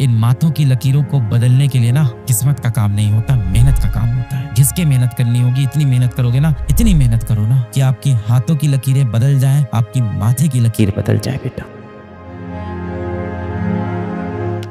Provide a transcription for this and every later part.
इन माथों की लकीरों को बदलने के लिए ना किस्मत का काम नहीं होता, मेहनत का काम होता है। जिसके मेहनत करनी होगी, इतनी मेहनत करोगे ना, इतनी मेहनत करो ना कि आपकी हाथों की लकीरें बदल जाएं, आपकी माथे की लकीर बदल जाए बेटा।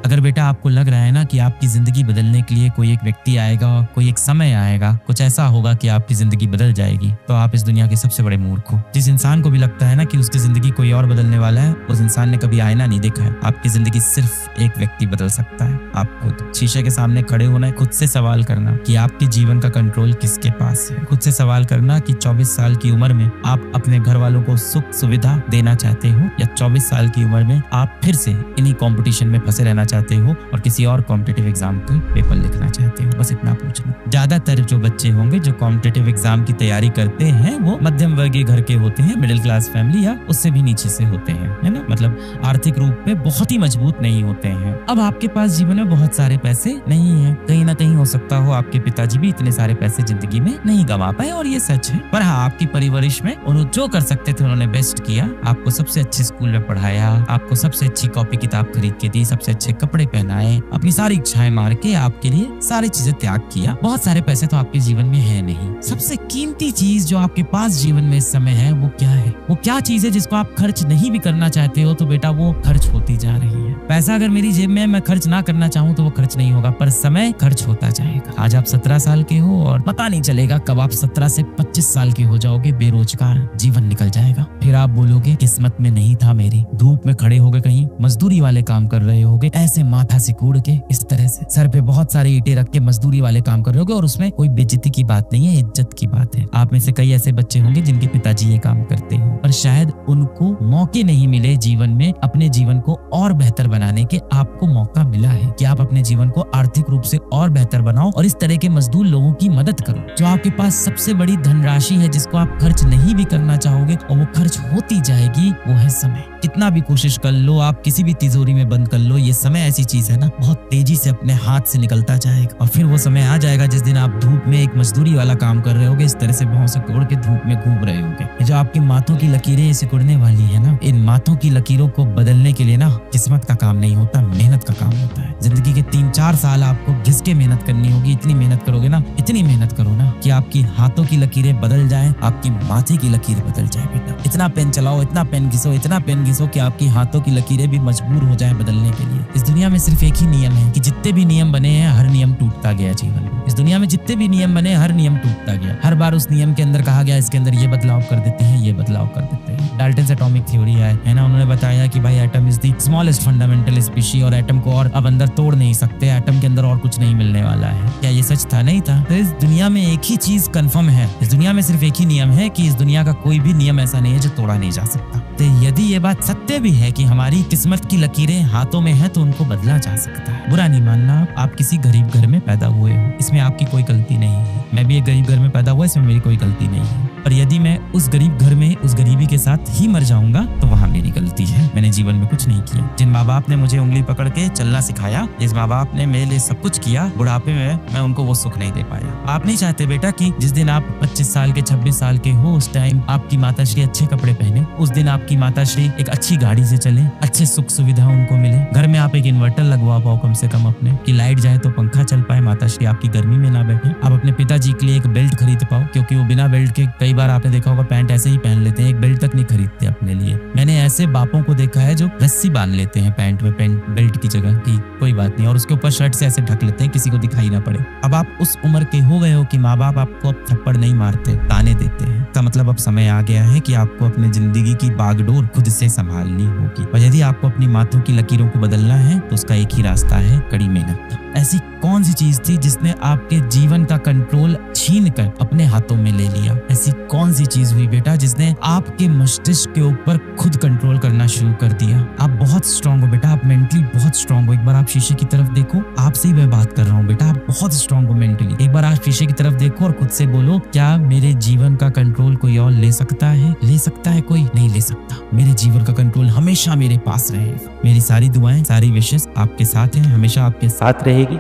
अगर बेटा आपको लग रहा है ना कि आपकी जिंदगी बदलने के लिए कोई एक व्यक्ति आएगा, कोई एक समय आएगा, कुछ ऐसा होगा कि आपकी जिंदगी बदल जाएगी, तो आप इस दुनिया के सबसे बड़े मूर्ख हो। जिस इंसान को भी लगता है ना कि उसकी जिंदगी कोई और बदलने वाला है, उस इंसान ने कभी आईना नहीं देखा है। आपकी जिंदगी सिर्फ एक व्यक्ति बदल सकता है, आप खुद। शीशे के सामने खड़े होना है, खुद से सवाल करना कि आपके जीवन का कंट्रोल किसके पास है। खुद से सवाल करना कि 24 साल की उम्र में आप अपने घर वालों को सुख सुविधा देना चाहते हो, या 24 साल की उम्र में आप फिर से इन्हीं कंपटीशन में फंसे रहना चाहते हो और किसी और कॉम्पिटिटिव एग्जाम का पेपर लिखना चाहते हो। बस इतना पूछना। ज्यादातर जो बच्चे होंगे जो कॉम्पिटिटिव एग्जाम की तैयारी करते हैं वो मध्यम वर्गीय घर के होते हैं, मिडिल क्लास फैमिली या उससे भी नीचे से होते हैं, है ना। मतलब आर्थिक रूप में बहुत ही मजबूत नहीं होते हैं। अब आपके पास जीवन में बहुत सारे पैसे नहीं है, कहीं ना कहीं हो सकता हो आपके पिताजी भी इतने सारे पैसे जिंदगी में नहीं कमा पाए, और ये सच है। पर हाँ, आपकी परवरिश में उन्होंने जो कर सकते थे उन्होंने बेस्ट किया। आपको सबसे अच्छे स्कूल में पढ़ाया, आपको सबसे अच्छी कॉपी किताब खरीद के दी, सबसे अच्छे कपड़े पहनाए, अपनी सारी इच्छाएं मार के आपके लिए सारी चीजें त्याग किया। बहुत सारे पैसे तो आपके जीवन में है नहीं। सबसे कीमती चीज जो आपके पास जीवन में इस समय है वो क्या है? वो क्या चीज है जिसको आप खर्च नहीं भी करना चाहते हो तो बेटा वो खर्च होती जा रही है। पैसा अगर मेरी जेब में मैं खर्च ना करना चाहूँ तो वो खर्च नहीं होगा, पर समय खर्च होता जाएगा। आज आप 17 साल के हो और पता नहीं चलेगा कब आप 17 से 25 साल के हो जाओगे, बेरोजगार, जीवन निकल जाएगा। फिर आप बोलोगे किस्मत में नहीं था मेरी। धूप में खड़े होगे, कहीं मजदूरी वाले काम कर रहे होगे, ऐसे माथा सिकुड़ के, इस तरह से सर पे बहुत सारे ईंटें रख के मजदूरी वाले काम कर रहे होगे, और उसमें कोई बेइज्जती की बात नहीं है, इज्जत की बात है। आप में से कई ऐसे बच्चे होंगे जिनके पिताजी ये काम करते हो, और शायद उनको मौके नहीं मिले जीवन में अपने जीवन को और बेहतर बनाने के। आपको मौका मिला है कि आप अपने जीवन को आर्थिक रूप से और बेहतर बनाओ और इस तरह के मजदूर लोगों की मदद करो। जो आपके पास सबसे बड़ी धनराशि है जिसको आप खर्च नहीं भी करना चाहोगे और वो खर्च होती जाएगी, वो है समय। कितना भी कोशिश कर लो, आप किसी भी तिजोरी में बंद कर लो, ये समय ऐसी चीज है ना, बहुत तेजी से अपने हाथ से निकलता जाएगा। और फिर वो समय आ जाएगा जिस दिन आप धूप में एक मजदूरी वाला काम कर रहे होगे, इस तरह से भौं से कोड़ के धूप में घूम रहे होगे। ये जो आपकी माथों की लकीरें सिकुड़ने वाली है ना, इन माथों की लकीरों को बदलने के लिए ना किस्मत का काम नहीं होता, मेहनत का काम होता है। जिंदगी के 3-4 साल आपको घिस के मेहनत करनी होगी। इतनी मेहनत करोगे ना, इतनी मेहनत करो ना कि आपकी हाथों की लकीरें बदल जाए, आपकी माथे की लकीर बदल जाए बेटा। इतना पेन चलाओ, इतना पेन घिसो, इतना पेन घिसो कि आपकी हाथों की लकीरें भी मजबूर हो जाए बदलने के लिए। इस दुनिया में सिर्फ एक ही नियम है कि जितने भी नियम बने हैं हर नियम टूटता गया जीवन में। इस दुनिया में जितने भी नियम बने हर नियम टूटता गया। हर बार उस नियम के अंदर कहा गया इसके अंदर ये बदलाव कर देते हैं, ये बदलाव कर देते हैं। डाल्टन से एटॉमिक थ्योरी है ना, उन्होंने बताया कि भाई atom is the smallest fundamental species, और एटम को और अब अंदर तोड़ नहीं सकते, एटम के अंदर और कुछ नहीं मिलने वाला है। क्या ये सच था? नहीं था। तो इस दुनिया में एक ही चीज कंफर्म है, इस दुनिया में सिर्फ एक ही नियम है कि इस दुनिया का कोई भी नियम ऐसा नहीं है जो तोड़ा नहीं जा सकता। तो यदि ये बात सत्य भी है कि हमारी किस्मत की लकीरें हाथों में है तो उनको बदला जा सकता है। बुरा नहीं मानना, आप किसी गरीब घर में पैदा हुए हो, इसमें आपकी कोई गलती नहीं है। मैं भी एक गरीब घर में पैदा हुआ, इसमें मेरी कोई गलती नहीं है। पर यदि मैं उस गरीब घर में उस गरीबी के साथ ही मर जाऊंगा तो वहां मेरी गलती है। मैंने जीवन में कुछ नहीं किया। जिन माँ बाप ने मुझे उंगली पकड़ के चलना सिखाया, जिस माँ बाप ने मेरे लिए सब कुछ किया, बुढ़ापे में मैं उनको वो सुख नहीं दे पाया। आप नहीं चाहते बेटा कि जिस दिन आप 25 साल के 26 साल के हो उस टाइम आपकी माताश्री अच्छे कपड़े पहने, उस दिन आपकी माताश्री एक अच्छी गाड़ी से चले, अच्छे सुख सुविधा उनको मिले, घर में आप एक इन्वर्टर लगवा पाओ कम से कम अपने, कि लाइट जाए तो पंखा चल पाए, माताश्री आपकी गर्मी में ना बैठे। आप अपने पिताजी के लिए एक बेल्ट खरीद पाओ, क्योंकि वो बिना बेल्ट के कई बार आपने देखा होगा पैंट ऐसे ही पहन लेते हैं, एक बेल्ट तक नहीं खरीदते अपने लिए। मैंने ऐसे बापों को देखा है जो रस्सी बांध लेते हैं पैंट में, पैंट बेल्ट की जगह की कोई बात नहीं, और उसके ऊपर शर्ट से ऐसे ढक लेते हैं किसी को दिखाई ना पड़े। अब आप उस उम्र के हो गए हो कि माँ बाप आपको अब थप्पड़ नहीं मारते, ताने देते हैं। का मतलब अब समय आ गया है कि आपको अपने जिंदगी की बागडोर खुद से संभालनी होगी। और यदि आपको अपनी माथों की लकीरों को बदलना है तो उसका एक ही रास्ता है, कड़ी मेहनत। ऐसी कौन सी चीज थी जिसने आपके जीवन का कंट्रोल छीन कर अपने हाथों में ले लिया? ऐसी कौन सी चीज हुई बेटा जिसने आपके मस्तिष्क के ऊपर खुद कंट्रोल करना शुरू कर दिया? आप बहुत स्ट्रांग हो बेटा, आप मेंटली बहुत स्ट्रांग हो। एक बार आप शीशे की तरफ देखो, आपसे ही मैं बात कर रहा हूँ बेटा, आप बहुत स्ट्रांग हो मेंटली। एक बार आप शीशे की तरफ देखो और खुद से बोलो, क्या मेरे जीवन का कंट्रोल कोई और ले सकता है? ले सकता है कोई? नहीं ले सकता। मेरे जीवन का कंट्रोल हमेशा मेरे पास रहेगा। मेरी सारी दुआएं, सारी विशेष आपके साथ हैं, हमेशा आपके साथ रहेगी।